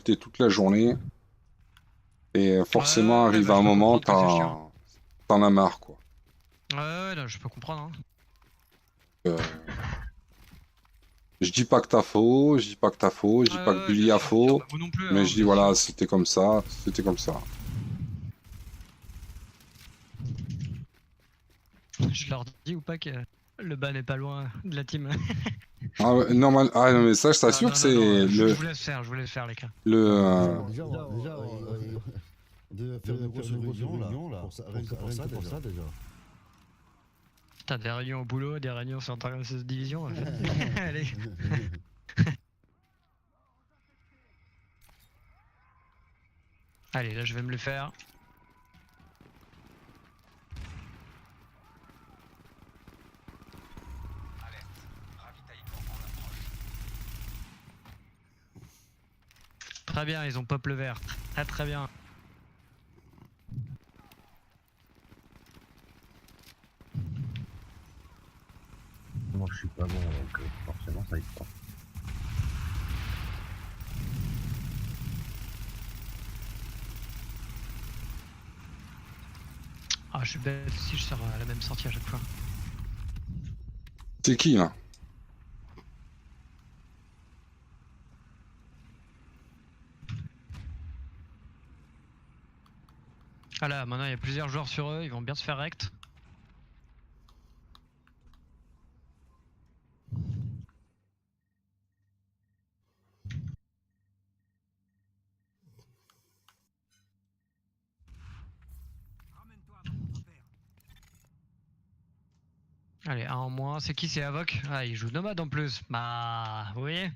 discuter toute la journée. Et forcément, Ouais, arrive bah, à je un peux moment, comprendre que c'est chiant. t'en as marre, quoi. Ouais, là, je peux comprendre. Hein. Euh, je dis pas que t'as faux, je dis pas que t'as faux, je dis pas que Ouais, Bully bien a sûr, bien sûr. faux, Bah, vous non plus, mais hein, je dis bien sûr. voilà, c'était comme ça, c'était comme ça. Je leur dis ou pas que le bas n'est pas loin de la team. Ah, ouais, normal... ah non, mais ça, je t'assure que Non, c'est je le. vous laisse faire, les gars. Le. On devait faire une grosse réunion là, rien que pour ça déjà. T'as des réunions au boulot, des réunions sur cette division. Allez. Allez, là je vais me le faire. Très bien, ils ont pop le vert. Très bien. Moi je suis pas bon, donc forcément ça aide pas. Ah, je suis bête si je sors à la même sortie à chaque fois. C'est qui là? Ah là, maintenant il y a plusieurs joueurs sur eux, ils vont bien se faire rect. Allez, un en moins. C'est qui? C'est Avoc? Ah, il joue Nomade en plus. Bah, vous voyez?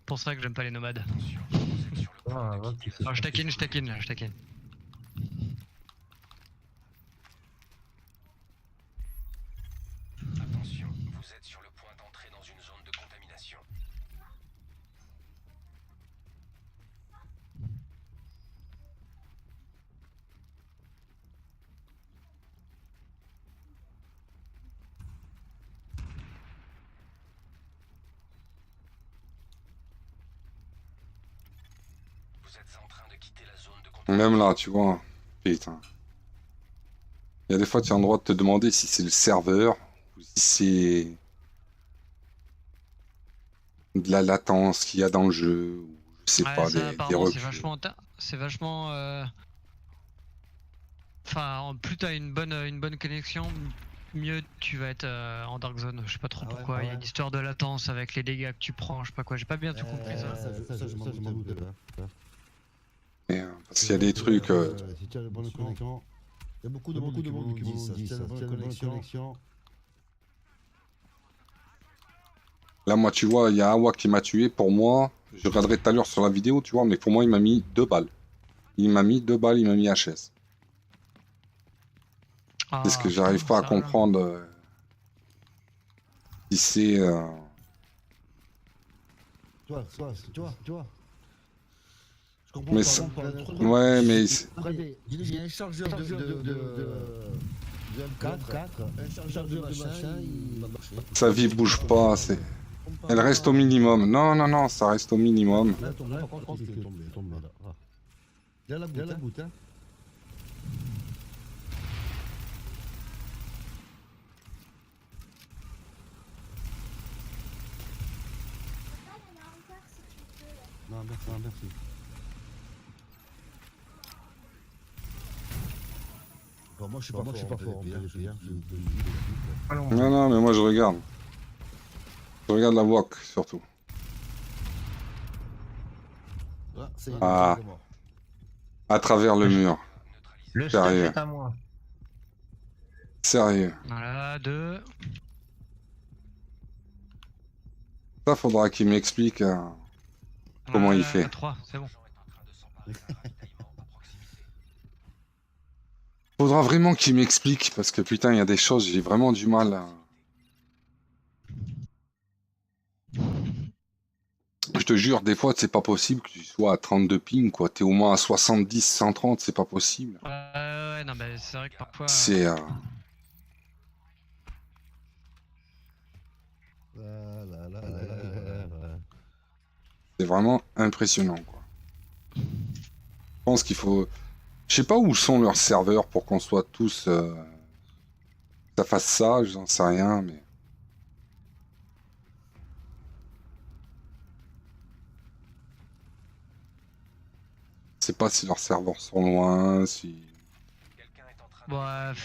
Pour ça que j'aime pas les nomades. Ah, va, tu fais Non, ça. je taquine. Attention, vous êtes sur le point d'entrer dans une zone de contamination. Vous êtes en train de quitter la zone de contamination. Même là, tu vois. Putain. Il y a des fois, tu as le droit de te demander si c'est le serveur ou si c'est de la latence qu'il y a dans le jeu, ou je sais Ouais, pas, ça des apparemment c'est reculs. vachement. Enfin, plus t'as une bonne connexion, mieux tu vas être en dark zone. Je sais pas trop Ah ouais, pourquoi. ah Il y a ouais. une histoire de latence avec les dégâts que tu prends. Je sais pas quoi. J'ai pas bien tout compris ça. Ça, je m'en doutais pas. Parce qu'il y a des trucs. Si tu as la bonne connexion, il y a beaucoup de monde qui me disent ça. Si tu as la bonne connexion, Là, moi, tu vois, il y a Awa qui m'a tué. Pour moi, je regarderai tout à l'heure sur la vidéo, tu vois, mais pour moi, il m'a mis 2 balles. Il m'a mis 2 balles, il m'a mis HS. C'est ce que j'arrive pas à ça va. comprendre. Si c'est. toi. Je comprends Mais pas. ça- Trop- Ouais, mais. Regardez, il y a un chargeur de M4, un chargeur de machin, il va marcher. Sa vie bouge pas. Elle reste au minimum. Non, ça reste au minimum. Là, par contre, il est tombé là. Ah. Il y a la goutte, hein. Non, merci. Bon, moi, je suis pas fort. Non, mais moi, je regarde. Je regarde la VOC, surtout. Ah. À travers le mur. Le Sérieux. stuff est à moi. Sérieux. Voilà, 2. Ça, faudra qu'il m'explique comment il fait. 3, c'est bon. Faudra vraiment qu'il m'explique, parce que putain, il y a des choses, j'ai vraiment du mal à... Je te jure, des fois, c'est pas possible que tu sois à 32 ping, quoi. T'es au moins à 70, 130, c'est pas possible. Ouais, non, mais c'est vrai que parfois. C'est... C'est vraiment impressionnant, quoi. Je pense qu'il faut... Je sais pas où sont leurs serveurs pour qu'on soit tous... ça fasse ça, j'en sais rien, mais... Je sais pas si leurs serveurs sont loin, si... Quelqu'un est en train Bon, de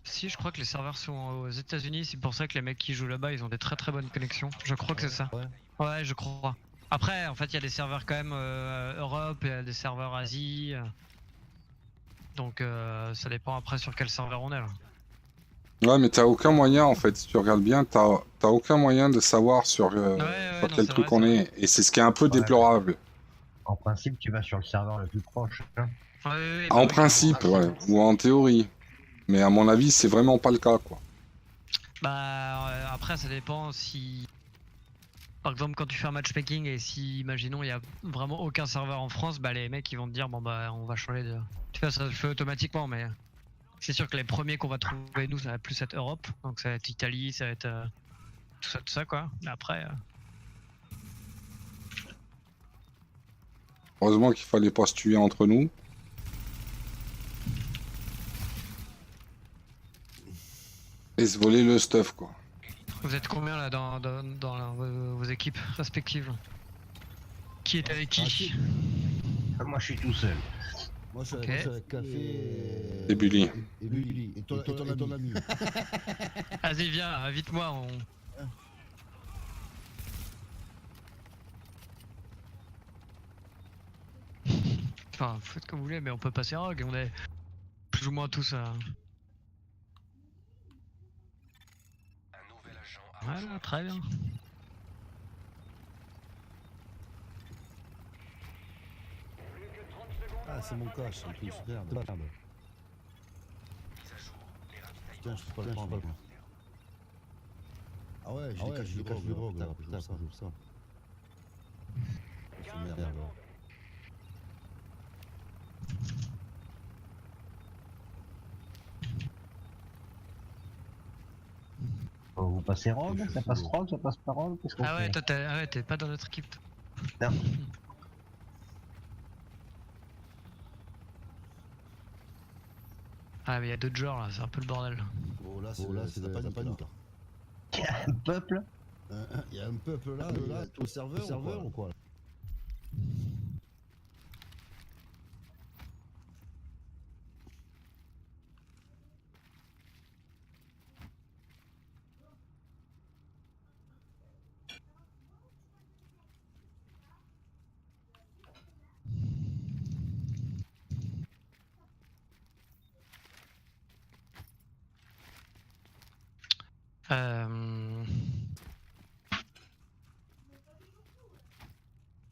si, je crois que les serveurs sont aux États-Unis, c'est pour ça que les mecs qui jouent là-bas, ils ont des très très bonnes connexions. Je crois que c'est ça. Ouais. Ouais, je crois. Après, en fait, il y a des serveurs quand même Europe, il y a des serveurs Asie. Donc, ça dépend après sur quel serveur on est là. Ouais, mais t'as aucun moyen, en fait, si tu regardes bien, t'as aucun moyen de savoir sur, Ouais, sur non, quel c'est truc vrai, on c'est est. Et c'est ce qui est un peu Ouais. déplorable. En principe, tu vas sur le serveur le plus proche. Hein. Ouais, ouais, En oui, principe, clairement. ouais, ou en théorie. Mais à mon avis, c'est vraiment pas le cas, quoi. Bah, après, ça dépend si. Par exemple, quand tu fais un matchmaking et si, imaginons, il y a vraiment aucun serveur en France, bah les mecs ils vont te dire bon bah on va changer de. Tu vois, ça se fait automatiquement, mais c'est sûr que les premiers qu'on va trouver nous, ça va plus être Europe, donc ça va être Italie, ça va être tout ça quoi. Mais après, Heureusement qu'il fallait pas se tuer entre nous. Et se voler le stuff, quoi. vous êtes combien là dans vos équipes respectives? Qui est avec qui? Moi, je suis tout seul. Moi, je suis Ok. avec Café Et Bully. Et Bully. Et ton ami. Vas-y viens, invite-moi. Enfin, faites comme vous voulez, mais on peut passer Rogue, on est plus ou moins tous à... un nouvel agent à Voilà, très bien. Ah, c'est mon cache en plus. Merde. mise à jour. Les ravitaillements Putain, je peux pas le prendre. Ah ouais, je cache du rogue là. Putain, ça joue ça. C'est merde. Vous passez Rogue, ça passe Rogue, ça passe pas Rogue, qu'est-ce qu'on Ah ouais, fait? toi t'es pas dans notre équipe. Toi. Non. Ah mais il y a d'autres joueurs là, c'est un peu le bordel. Oh là, c'est la panique là. Il y a un peuple. Il y a un peuple là, tout le serveur ou quoi? Euh...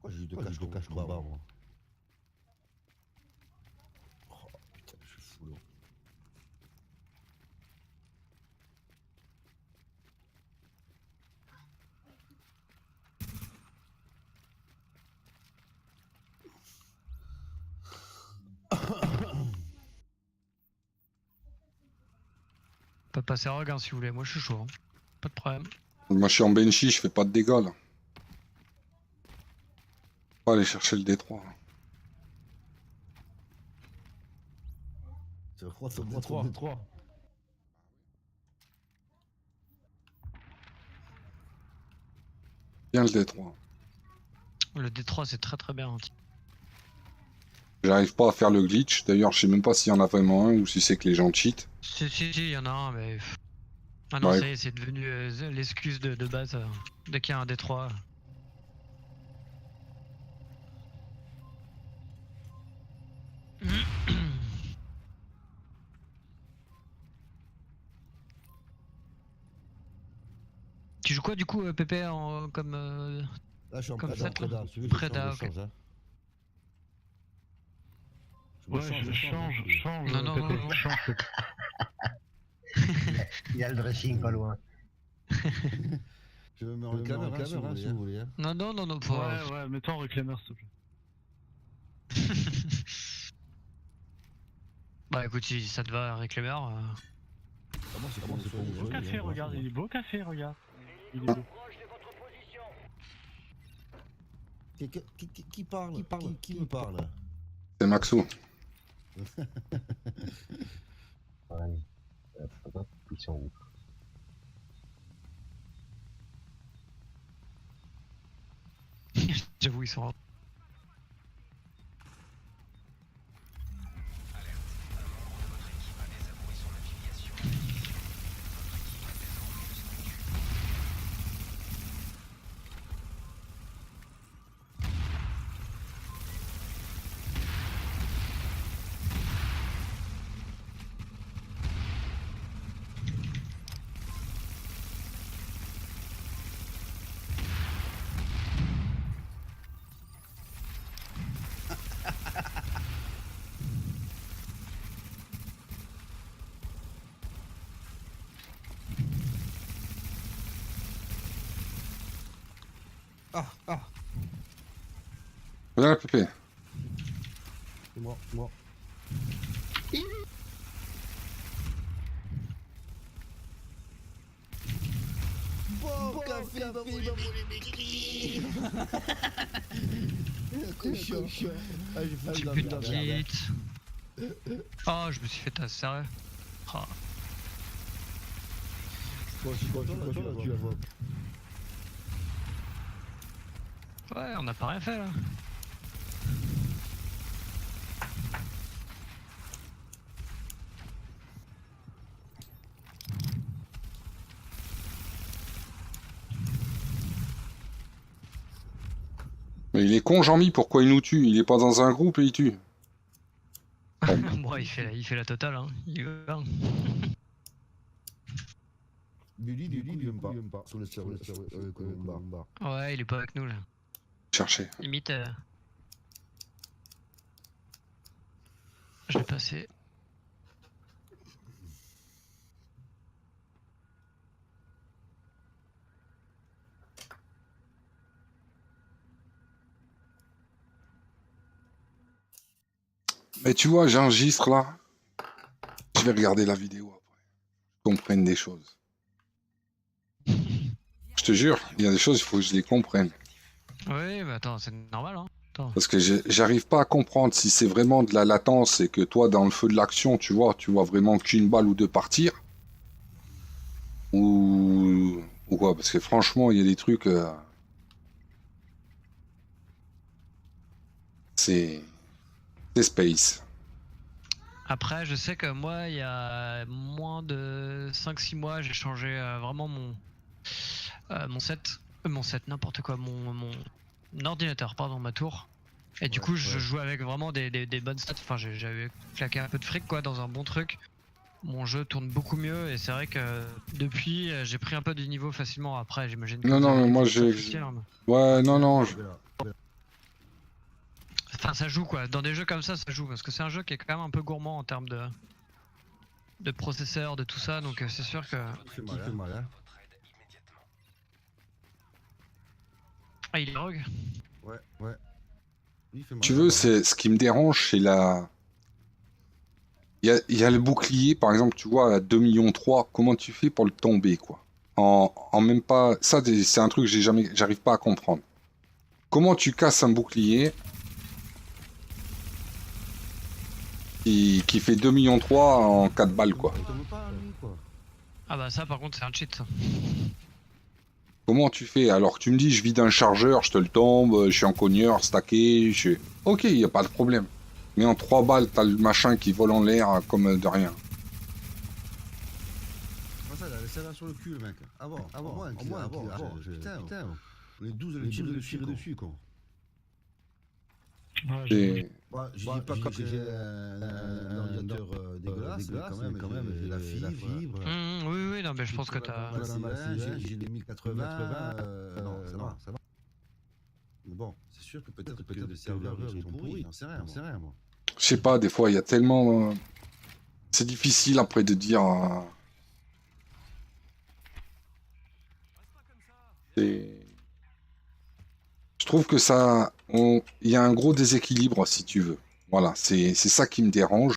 Pourquoi j'ai eu de cache combat moi? Oh putain, je suis fou là. On peut passer Rogue hein, si vous voulez, moi je suis chaud. Hein. Pas de problème. Moi, je suis en Benchy, je fais pas de dégâts, là. Faut aller chercher le D3. Là. C'est quoi sur D3? Bien le D3. Le D3 c'est très très bien. Hein. J'arrive pas à faire le glitch. D'ailleurs, je sais même pas s'il y en a vraiment un ou si c'est que les gens cheat. Si, il y en a un, mais. Ah non, Ouais. ça y est, c'est devenu l'excuse de base. Dès qu'il y a un D3. Tu joues quoi du coup, Pépé, comme. Là, je suis en Comme ça, Preda. Si tu veux, Preda, je change, ok. hein. Ouais, change. Non, non, Pépé, non, non. change. Il y a le dressing pas loin. Je me mets en reclameur si vous voulez. Hein. Non, pas. Ouais, mets-toi en réclameur s'il te plaît. Bah écoute, si ça te va, réclameur. Ah, moi, c'est Beau café, regarde, il est beau café, regarde. Il est beau. Qui parle? Qui me parle? C'est Maxou. Ouais. Ils sont où? J'avoue, ils sont. Ah, Viens là, Pépé. c'est moi. Bon café, cochon. Ah, j'ai fait J'ai de la plus de merde. kit. Oh, je me suis fait tasser, sérieux. Ah. Toi, je suis content, là, tu la vois. Ouais, on n'a pas rien fait là. Mais il est con, Jean-Mi, pourquoi il nous tue? Il est pas dans un groupe et il tue. Bon, il fait la totale, hein. Il est là. Billy, du coup, il aime pas. Sur le serveur, Colomba. Ouais, il est pas avec nous là. Chercher. Limite. Je vais passer. Mais tu vois, j'enregistre là. Je vais regarder la vidéo après. Comprenne des choses. Je te jure, il y a des choses, il faut que je les comprenne. Oui, mais attends, c'est normal, hein. Attends. Parce que j'arrive pas à comprendre si c'est vraiment de la latence et que toi, dans le feu de l'action, tu vois vraiment qu'une balle ou deux partir. Ou quoi, parce que franchement, il y a des trucs... C'est space. Après, je sais que moi, il y a moins de 5-6 mois, j'ai changé vraiment mon set. Mon set, n'importe quoi, mon ordinateur, pardon, ma tour. Et du coup, je jouais avec vraiment des bonnes stats. Enfin, j'avais claqué un peu de fric, quoi, dans un bon truc. Mon jeu tourne beaucoup mieux et c'est vrai que depuis, j'ai pris un peu du niveau facilement. Après, j'imagine que Non, vous non, avez mais des moi, trucs j'ai... difficiles, hein, mais- Ouais, non. Enfin, ça joue, quoi. Dans des jeux comme ça joue. Parce que c'est un jeu qui est quand même un peu gourmand en termes de processeur, de tout ça. Donc, c'est sûr que... Il fait mal, hein. Ah, il est rogue. Ouais. Il fait mal. Tu veux, c'est ce qui me dérange, c'est la... Il y a le bouclier, par exemple, tu vois, à 2,3 millions, comment tu fais pour le tomber, quoi? En même pas... Ça, c'est un truc que j'arrive pas à comprendre. Comment tu casses un bouclier qui fait 2,3 millions en 4 balles, quoi? Il tombe pas, lui, quoi. Ah bah ça, par contre, c'est un cheat, ça. Comment tu fais? Alors que tu me dis, je vis d'un chargeur, je te le tombe, je suis en cogneur, stacké, Ok, il n'y a pas de problème. Mais en 3 balles, t'as le machin qui vole en l'air comme de rien. Ah, ça, il a laissé là sur le cul, le mec. Ah bon, putain. On est 12 à le tirer dessus, quoi. Ouais, C'est- Bah, je dis pas que j'ai un ordinateur dégueulasse, mais quand même, j'ai la fibre. Oui, non, mais je pense que t'as... J'ai des 1080. Non, ça va. Mais bon, c'est sûr que peut-être que le serveur ils sont pourris, j'en sais rien, moi. Je sais pas, des fois, il y a tellement... C'est difficile après de dire... Je trouve que ça... Il y a un gros déséquilibre, si tu veux. Voilà, c'est ça qui me dérange.